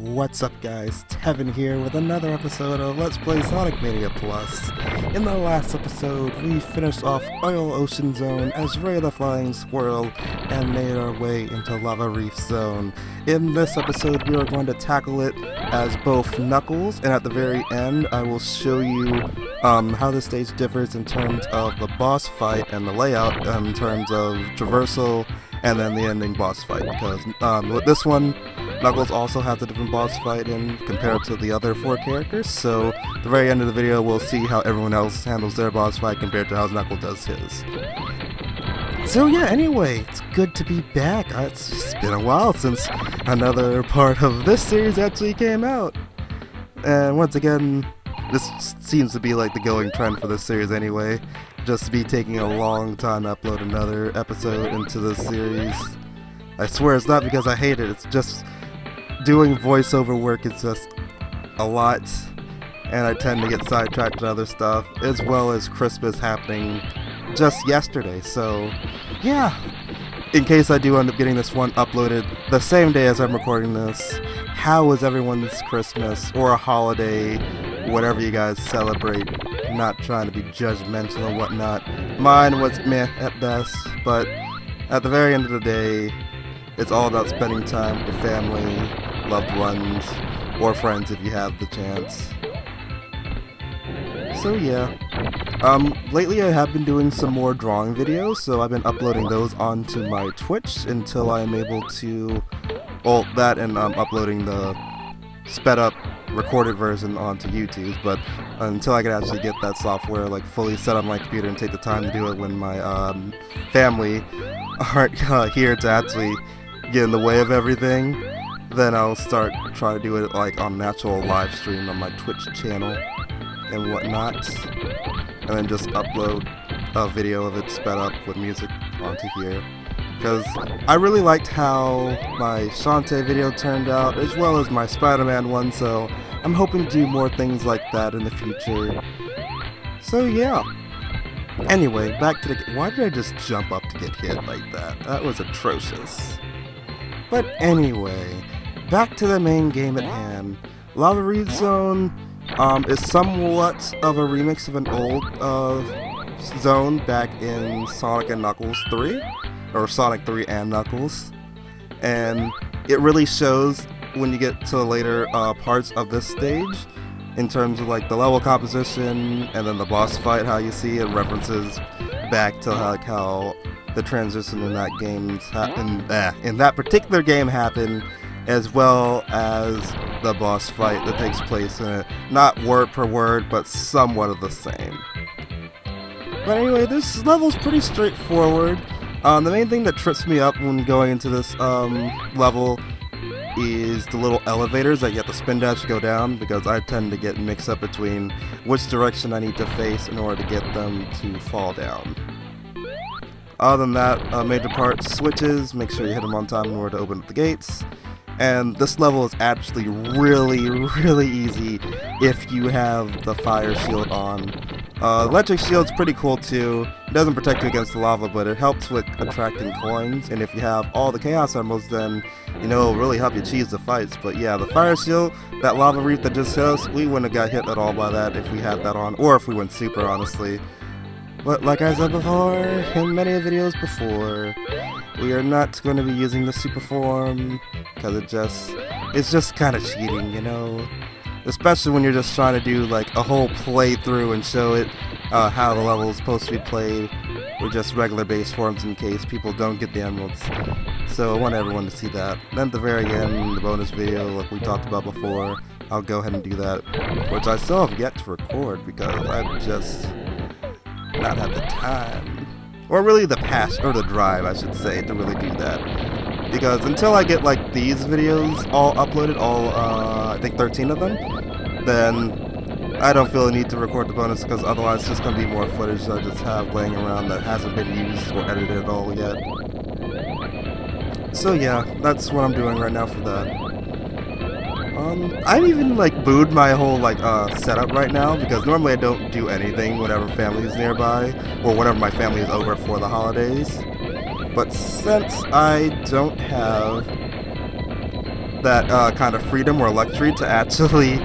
What's up guys, Tevin here with another episode of Let's Play Sonic Mania Plus. In the last episode, we finished off Oil Ocean Zone as Ray the Flying Squirrel and made our way into Lave Reef Zone. In this episode, we are going to tackle it as both Knuckles, and at the very end, I will show you how the stage differs in terms of the boss fight and the layout in terms of traversal and then the ending boss fight, because with this one, Knuckles also has a different boss fight in compared to the other four characters, so at the very end of the video we'll see how everyone else handles their boss fight compared to how Knuckles does his. So yeah, anyway, it's good to be back. It's been a while since another part of this series actually came out. And once again, this seems to be like the going trend for this series anyway. Just to be taking a long time to upload another episode into this series. I swear it's not because I hate it, it's just doing voiceover work is just a lot, and I tend to get sidetracked with other stuff, as well as Christmas happening just yesterday, so yeah. In case I do end up getting this one uploaded the same day as I'm recording this, how was everyone's Christmas or a holiday, whatever you guys celebrate? Not trying to be judgmental and whatnot. Mine was meh at best, but at the very end of the day, it's all about spending time with family, loved ones, or friends if you have the chance. So yeah, lately I have been doing some more drawing videos, so I've been uploading those onto my Twitch until I am able to, well, that and uploading the sped up recorded version onto YouTube, but until I can actually get that software like fully set on my computer and take the time to do it when my family aren't here to actually get in the way of everything, then I'll start trying to do it like on an actual live stream on my Twitch channel and whatnot, and then just upload a video of it sped up with music onto here. Because I really liked how my Shantae video turned out, as well as my Spider-Man one, so I'm hoping to do more things like that in the future. So yeah. Anyway, back to the... Why did I just jump up to get hit like that? That was atrocious. But anyway, back to the main game at hand. Lave Reef Zone is somewhat of a remix of an old zone back in Sonic and Knuckles 3. Or Sonic 3 and Knuckles, and it really shows when you get to the later parts of this stage in terms of like the level composition and then the boss fight, how you see it references back to like how the transition in that in that particular game happened, as well as the boss fight that takes place in it. Not word per word, but somewhat of the same. But anyway, this level's pretty straightforward. The main thing that trips me up when going into this level is the little elevators that you have to spin dash to go down, because I tend to get mixed up between which direction I need to face in order to get them to fall down. Other than that, major parts, switches, make sure you hit them on time in order to open up the gates. And this level is actually really easy if you have the fire shield on. Electric shield's pretty cool too. It doesn't protect you against the lava, but it helps with attracting coins, and if you have all the chaos emeralds, then you know it'll really help you cheese the fights. But yeah, the fire shield, that lava reef that just hit us, we wouldn't have got hit at all by that if we had that on, or if we went super, honestly. But like I said before, in many videos before, we are not going to be using the super form, because it's just kind of cheating, you know? Especially when you're just trying to do like a whole playthrough and show it how the level is supposed to be played, with just regular base forms in case people don't get the emeralds. So I want everyone to see that. Then at the very end, the bonus video like we talked about before, I'll go ahead and do that, which I still have yet to record because I've just not had the time, or really the passion, or the drive I should say, to really do that. Because until I get like these videos all uploaded, I think 13 of them, then I don't feel the need to record the bonus, because otherwise it's just going to be more footage that I just have laying around that hasn't been used or edited at all yet. So yeah, that's what I'm doing right now for that. I've even like booed my whole like setup right now, because normally I don't do anything whenever family is nearby, or whenever my family is over for the holidays. But since I don't have that kind of freedom or luxury to actually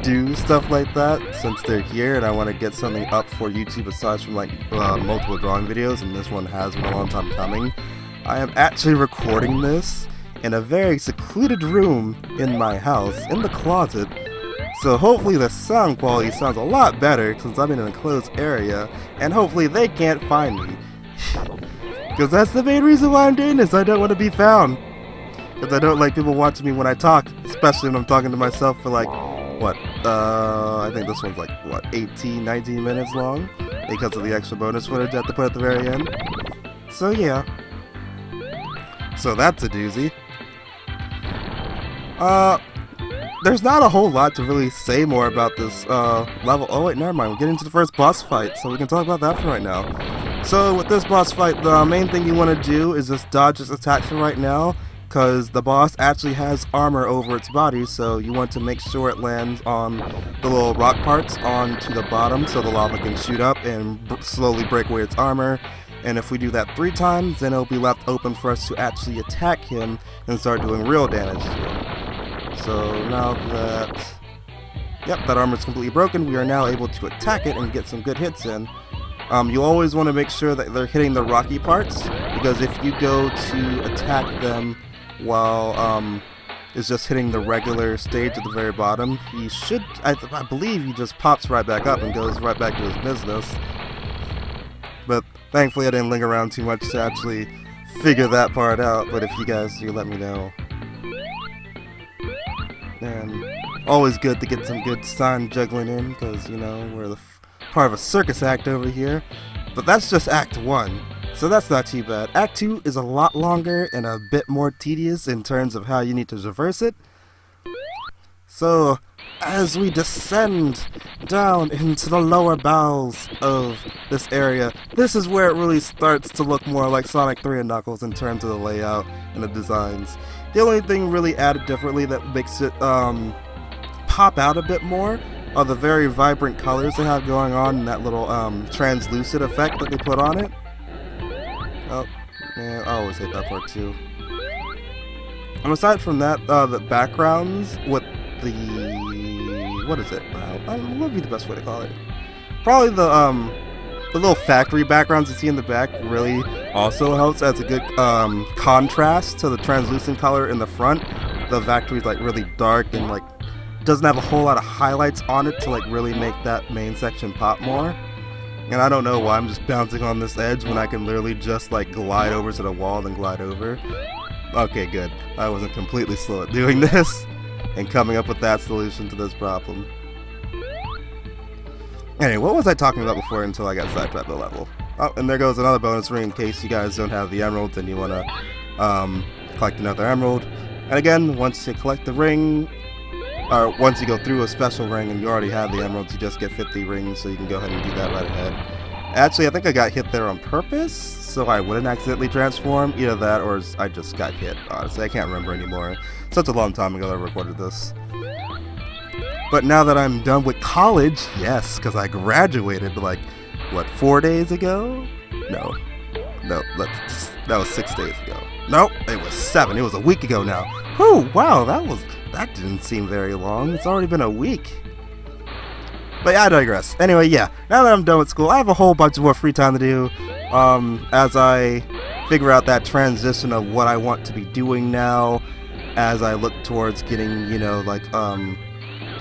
do stuff like that since they're here, and I want to get something up for YouTube aside from like multiple drawing videos, and this one has been a long time coming. I am actually recording this in a very secluded room in my house, in the closet, so hopefully the sound quality sounds a lot better since I'm in an enclosed area, and hopefully they can't find me. Because that's the main reason why I'm doing this. I don't want to be found. Because I don't like people watching me when I talk, especially when I'm talking to myself for like, what, I think this one's like, what, 18, 19 minutes long? Because of the extra bonus footage I have to put at the very end. So yeah. So that's a doozy. There's not a whole lot to really say more about this level. Oh wait, never mind. We're getting to the first boss fight, so we can talk about that for right now. So with this boss fight, the main thing you want to do is just dodge its attacks for right now, because the boss actually has armor over its body, so you want to make sure it lands on the little rock parts onto the bottom so the lava can shoot up and slowly break away its armor. And if we do that 3 times, then it'll be left open for us to actually attack him and start doing real damage to him. So now that, yep, that armor is completely broken, we are now able to attack it and get some good hits in. You always want to make sure that they're hitting the rocky parts, because if you go to attack them while it's just hitting the regular stage at the very bottom, he should, I believe he just pops right back up and goes right back to his business. But thankfully I didn't linger around too much to actually figure that part out, but if you guys do, let me know. And always good to get some good sign juggling in, because, you know, we're part of a circus act over here. But that's just Act 1, so that's not too bad. Act 2 is a lot longer and a bit more tedious in terms of how you need to traverse it. So, as we descend down into the lower bowels of this area, this is where it really starts to look more like Sonic 3 and Knuckles in terms of the layout and the designs. The only thing really added differently that makes it pop out a bit more are the very vibrant colors they have going on and that little translucent effect that they put on it. Oh, man, I always hate that part too. And aside from that, the backgrounds with the, what is it? What would be the best way to call it? Probably the little factory backgrounds you see in the back really also helps as a good contrast to the translucent color in the front. The factory's like really dark and like doesn't have a whole lot of highlights on it to like really make that main section pop more. And I don't know why I'm just bouncing on this edge when I can literally just like glide over to the wall and glide over. Okay, good. I wasn't completely slow at doing this and coming up with that solution to this problem. Anyway, what was I talking about before until I got sidetracked the level? Oh, and there goes another bonus ring in case you guys don't have the emeralds and you want to collect another emerald. And again, once you collect the ring, or once you go through a special ring and you already have the emeralds, you just get 50 rings, so you can go ahead and do that right ahead. Actually, I think I got hit there on purpose, so I wouldn't accidentally transform. Either that or I just got hit, honestly. I can't remember anymore. Such a long time ago that I recorded this. But now that I'm done with college, yes, because I graduated like, what, 4 days ago? No, that was 6 days ago. Nope, it was 7. It was a week ago now. Whew, wow, that didn't seem very long. It's already been a week. But yeah, I digress. Anyway, yeah, now that I'm done with school, I have a whole bunch more free time to do as I figure out that transition of what I want to be doing now as I look towards getting, you know, like,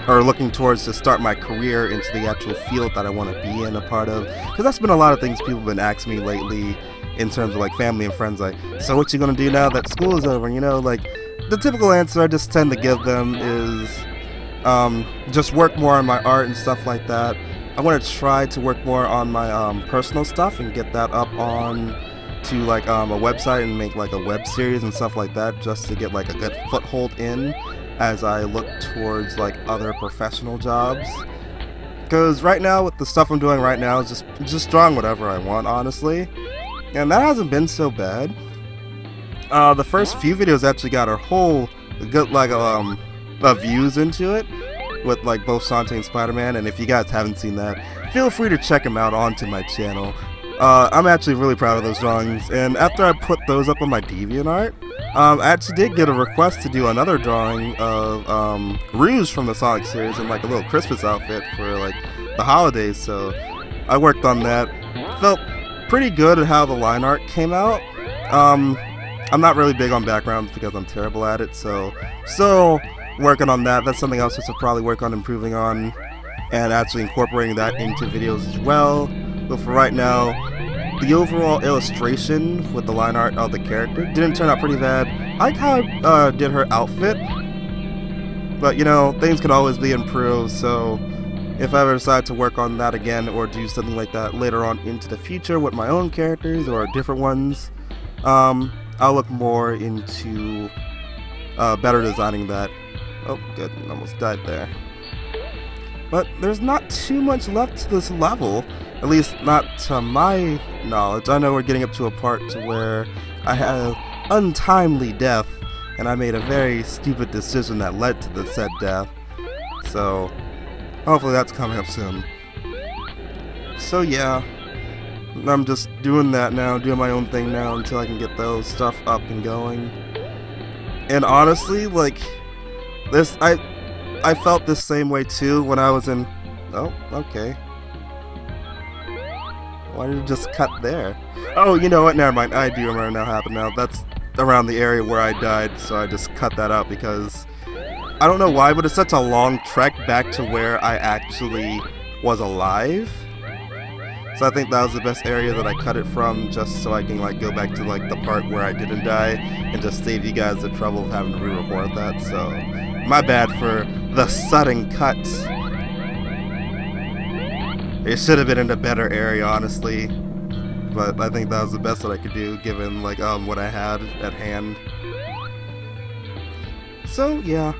or looking towards to start my career into the actual field that I want to be in a part of. Because that's been a lot of things people have been asking me lately in terms of like family and friends, like, so what you gonna do now that school is over? You know, like, the typical answer I just tend to give them is just work more on my art and stuff like that. I want to try to work more on my personal stuff and get that up on to like a website and make like a web series and stuff like that, just to get like a good foothold in as I look towards like other professional jobs. Because right now, with the stuff I'm doing right now, is just drawing whatever I want, honestly, and that hasn't been so bad. The first few videos actually got a whole good like views into it, with like both Sonic and Spider-Man, and if you guys haven't seen that, feel free to check them out onto my channel. I'm actually really proud of those drawings, and after I put those up on my DeviantArt, I actually did get a request to do another drawing of Rouge from the Sonic series in like a little Christmas outfit for like the holidays, so I worked on that. Felt pretty good at how the line art came out. I'm not really big on backgrounds because I'm terrible at it, so still working on that. That's something else I should probably work on improving on and actually incorporating that into videos as well. But for right now, the overall illustration with the line art of the character didn't turn out pretty bad. I like how I did her outfit, but you know, things could always be improved, so if I ever decide to work on that again or do something like that later on into the future with my own characters or different ones, I'll look more into better designing that. Oh, good, almost died there. But there's not too much left to this level, at least not to my knowledge. I know we're getting up to a part to where I had untimely death, and I made a very stupid decision that led to the said death. So hopefully that's coming up soon. So yeah, I'm just doing that now, doing my own thing now until I can get those stuff up and going. And honestly, like, this, I felt the same way too when I was in... Oh, okay. Why did it just cut there? Oh, you know what, never mind, I do remember now what happened now. That's around the area where I died, so I just cut that out because I don't know why, but it's such a long trek back to where I actually was alive. So I think that was the best area that I cut it from, just so I can like go back to like the part where I didn't die and just save you guys the trouble of having to re-record that. So my bad for the sudden cut. It should have been in a better area, honestly, but I think that was the best that I could do given like what I had at hand. So yeah.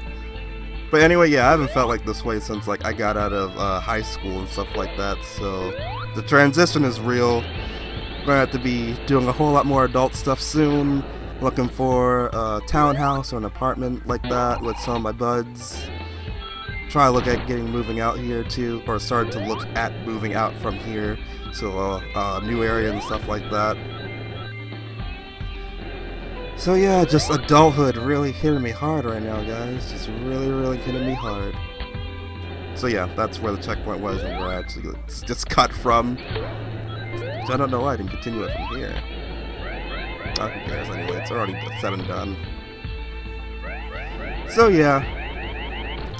But anyway, yeah, I haven't felt like this way since like I got out of high school and stuff like that, so the transition is real. I'm gonna have to be doing a whole lot more adult stuff soon. Looking for a townhouse or an apartment like that with some of my buds. Try to look at moving out here too, or start to look at moving out from here to a new area and stuff like that. So yeah, just adulthood really hitting me hard right now, guys. Just really, really hitting me hard. So yeah, that's where the checkpoint was and where I actually just cut from. So I don't know why I didn't continue it from here. Oh, who cares anyway, it's already said and done. So yeah,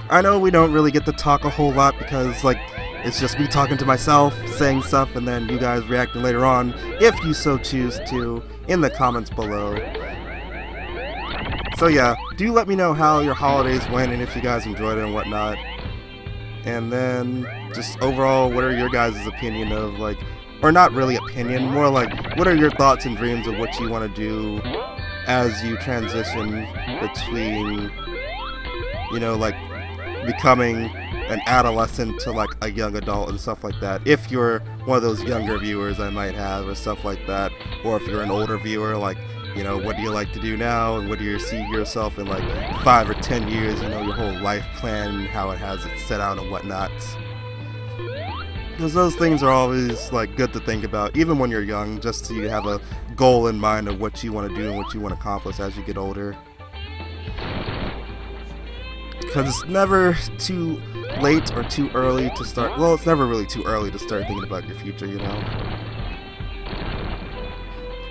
I know we don't really get to talk a whole lot because like it's just me talking to myself, saying stuff, and then you guys reacting later on, if you so choose to, in the comments below. So yeah, do let me know how your holidays went and if you guys enjoyed it and whatnot. And then, just overall, what are your guys' opinion of, like, or not really opinion, more like, what are your thoughts and dreams of what you want to do as you transition between, you know, like, becoming an adolescent to, like, a young adult and stuff like that. If you're one of those younger viewers I might have or stuff like that, or if you're an older viewer, like, you know, what do you like to do now, and what do you see yourself in like 5 or 10 years, you know, your whole life plan, how it has it set out and whatnot. Because those things are always like good to think about, even when you're young, just so you have a goal in mind of what you want to do and what you want to accomplish as you get older. Because it's never too late or too early to start, well, it's never really too early to start thinking about your future, you know.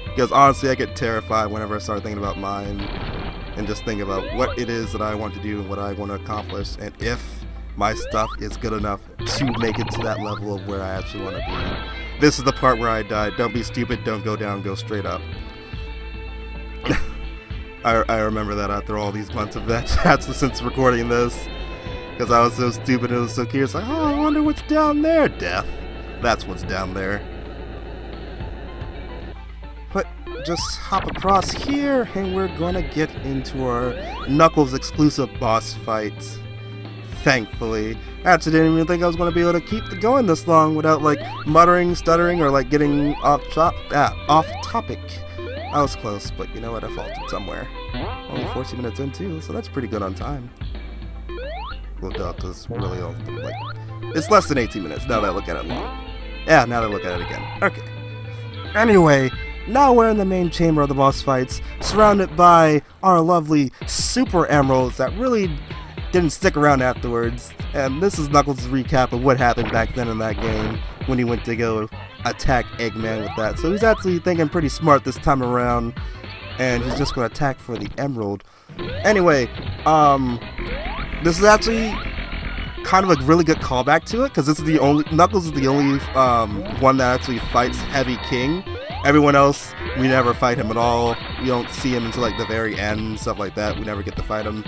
Because honestly, I get terrified whenever I start thinking about mine and just think about what it is that I want to do and what I want to accomplish, and if my stuff is good enough to make it to that level of where I actually want to be. This is the part where I died. Don't be stupid, don't go down, go straight up. I remember that after all these months of that since recording this, because I was so stupid and it was so curious, like, oh, I wonder what's down there, death. That's what's down there. But just hop across here and we're gonna get into our Knuckles exclusive boss fight. Thankfully. I actually didn't even think I was gonna be able to keep it going this long without like muttering, stuttering, or like getting off topic. I was close, but you know what, I faltered somewhere. Only 40 minutes in too, so that's pretty good on time. Well, duh, because really, like, it's less than 18 minutes now that I look at it long. Yeah, now that I look at it again. Okay. Anyway, now we're in the main chamber of the boss fights, surrounded by our lovely Super Emeralds that really didn't stick around afterwards. And this is Knuckles' recap of what happened back then in that game when he went to go attack Eggman with that. So he's actually thinking pretty smart this time around, and he's just going to attack for the Emerald. Anyway, this is actually kind of a really good callback to it, because this is the only Knuckles is the only one that actually fights Heavy King. Everyone else, we never fight him at all. We don't see him until like the very end and stuff like that. We never get to fight him.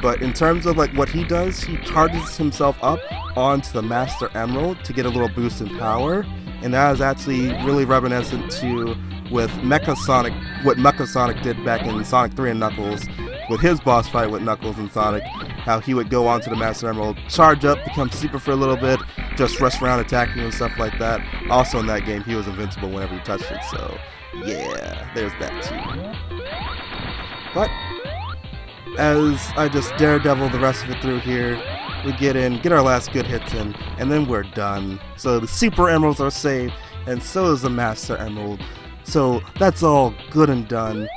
But in terms of like what he does, he charges himself up onto the Master Emerald to get a little boost in power, and that is actually really reminiscent to with Mecha Sonic, what Mecha Sonic did back in Sonic 3 and Knuckles, with his boss fight with Knuckles and Sonic, how he would go onto the Master Emerald, charge up, become super for a little bit, just rush around attacking and stuff like that. Also in that game, he was invincible whenever he touched it, so yeah, there's that too. But as I just daredevil the rest of it through here, we get our last good hits in, and then we're done. So the Super Emeralds are saved, and so is the Master Emerald. So that's all good and done.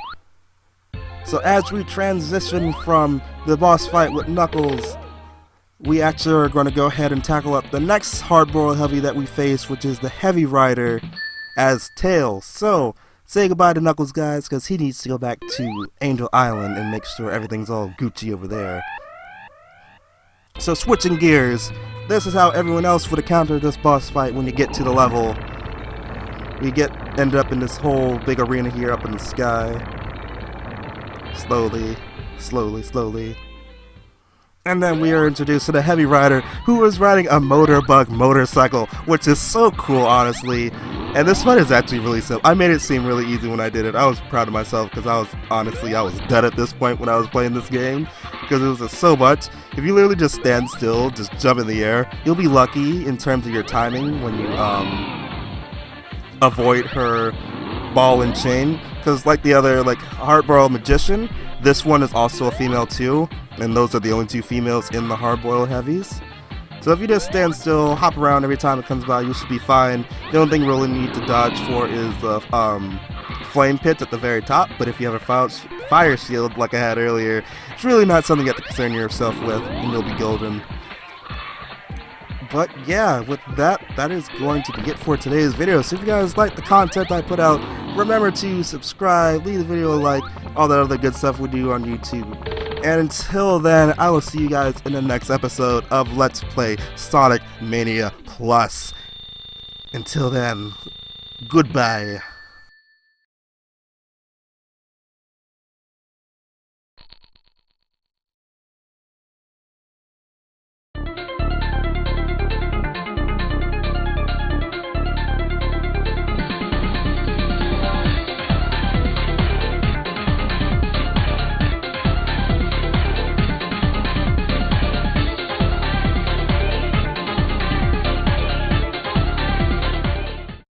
So as we transition from the boss fight with Knuckles, we actually are going to go ahead and tackle up the next Hard Boiled Heavy that we face, which is the Heavy Rider as Tails. So say goodbye to Knuckles, guys, because he needs to go back to Angel Island and make sure everything's all Gucci over there. So switching gears, this is how everyone else would encounter this boss fight when you get to the level. We end up in this whole big arena here up in the sky. Slowly, slowly, slowly. And then we are introduced to the Heavy Rider, who is riding a motorbug motorcycle, which is so cool, honestly. And this fight is actually really simple. I made it seem really easy when I did it. I was proud of myself because I was dead at this point when I was playing this game, because it was just so much. If you literally just stand still, just jump in the air, you'll be lucky in terms of your timing when you avoid her ball and chain. Because like the other, like Hard Boiled Magician, this one is also a female too, and those are the only two females in the Hard Boiled Heavies. So if you just stand still, hop around every time it comes by, you should be fine. The only thing you really need to dodge for is the flame pits at the very top, but if you have a fire shield like I had earlier, it's really not something you have to concern yourself with, and you'll be golden. But yeah, with that is going to be it for today's video. So if you guys like the content I put out, remember to subscribe, leave the video a like, all that other good stuff we do on YouTube. And until then, I will see you guys in the next episode of Let's Play Sonic Mania Plus. Until then, goodbye.